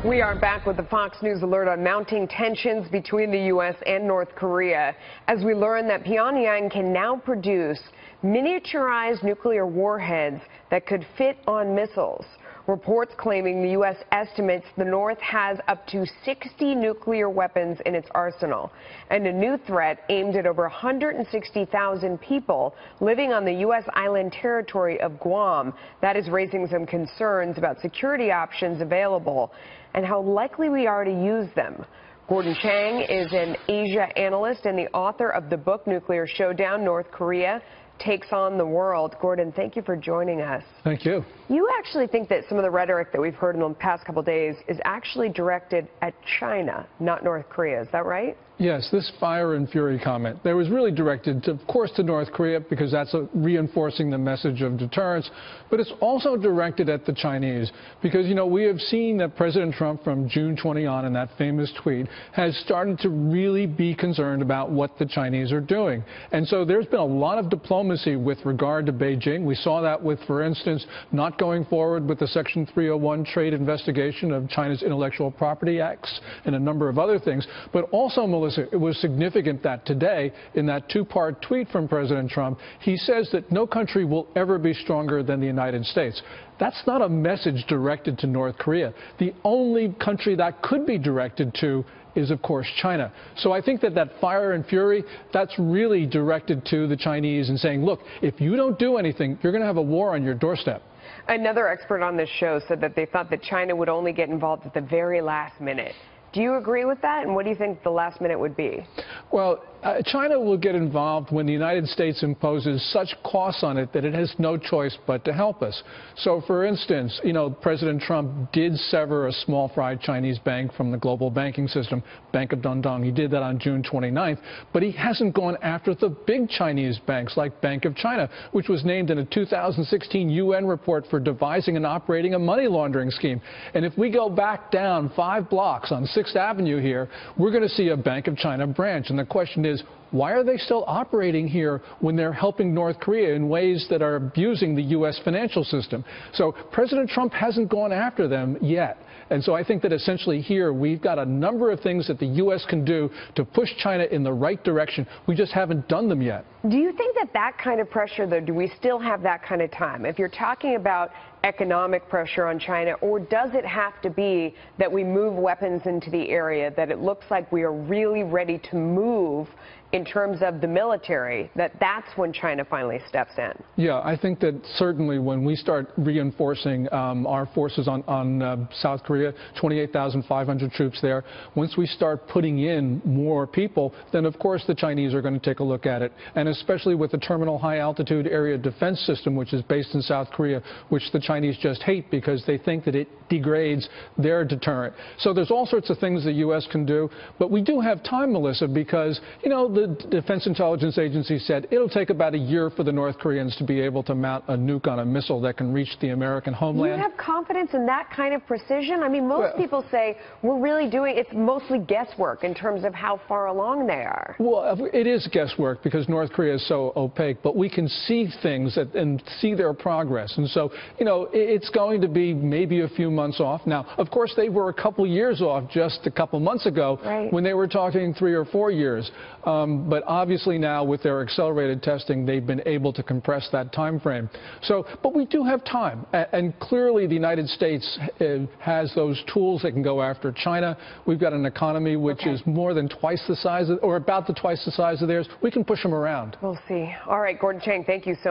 We are back with the Fox News alert on mounting tensions between the U.S. and North Korea as we learn that Pyongyang can now produce miniaturized nuclear warheads that could fit on missiles. Reports claiming the U.S. estimates the North has up to 60 nuclear weapons in its arsenal, and a new threat aimed at over 160,000 people living on the U.S. island territory of Guam. That is raising some concerns about security options available and how likely we are to use them. Gordon Chang is an Asia analyst and the author of the book Nuclear Showdown: North Korea Takes on the World. Gordon, thank you for joining us. Thank you. You actually think that some of the rhetoric that we've heard in the past couple of days is actually directed at China, not North Korea. Is that right? Yes, this fire and fury comment, that was really directed, of course, to North Korea because that's reinforcing the message of deterrence, but it's also directed at the Chinese because, you know, we have seen that President Trump from June 20 on in that famous tweet has started to really be concerned about what the Chinese are doing. And so there's been a lot of diplomacy with regard to Beijing. We saw that with, for instance, not going forward with the Section 301 trade investigation of China's intellectual property acts and a number of other things, but also, Melissa, it was significant that today, in that two-part tweet from President Trump, he says that no country will ever be stronger than the United States. That's not a message directed to North Korea. The only country that could be directed to is, of course, China. So I think that that fire and fury, that's really directed to the Chinese and saying, look, if you don't do anything, you're going to have a war on your doorstep. Another expert on this show said that they thought that China would only get involved at the very last minute. Do you agree with that? And what do you think the last minute would be? Well, China will get involved when the United States imposes such costs on it that it has no choice but to help us. So, for instance, you know, President Trump did sever a small fry Chinese bank from the global banking system, Bank of Dongdong. He did that on June 29th, but he hasn't gone after the big Chinese banks like Bank of China, which was named in a 2016 UN report for devising and operating a money laundering scheme. And if we go back down 5 blocks on 6th Avenue here, we're going to see a Bank of China branch. And the question is, why are they still operating here when they're helping North Korea in ways that are abusing the U.S. financial system? So President Trump hasn't gone after them yet. And so I think that essentially here we've got a number of things that the U.S. can do to push China in the right direction. We just haven't done them yet. Do you think that that kind of pressure, though, do we still have that kind of time? If you're talking about economic pressure on China, or does it have to be that we move weapons into the area, that it looks like we are really ready to move in terms of the military, that's when China finally steps in? Yeah, I think that certainly when we start reinforcing our forces on South Korea, 28,500 troops there, once we start putting in more people, then of course the Chinese are going to take a look at it. And especially with the Terminal High Altitude Area Defense System, which is based in South Korea, which the Chinese just hate because they think that it degrades their deterrent. So there's all sorts of things the U.S. can do, but we do have time, Melissa, because, you know, the Defense Intelligence Agency said it'll take about a year for the North Koreans to be able to mount a nuke on a missile that can reach the American homeland. You have confidence in that kind of precision? I mean, most people say we're really doing, it's mostly guesswork in terms of how far along they are. Well, it is guesswork because North Korea is so opaque, but we can see things and see their progress. And so, you know, it's going to be maybe a few months off. Now, of course, they were a couple years off just a couple months ago when they were talking 3 or 4 years. But obviously now with their accelerated testing, they've been able to compress that time frame. So, but we do have time. And clearly the United States has those tools that can go after China. We've got an economy which is more than twice the size of, or about twice the size of theirs. We can push them around. We'll see. All right, Gordon Chang, thank you so much.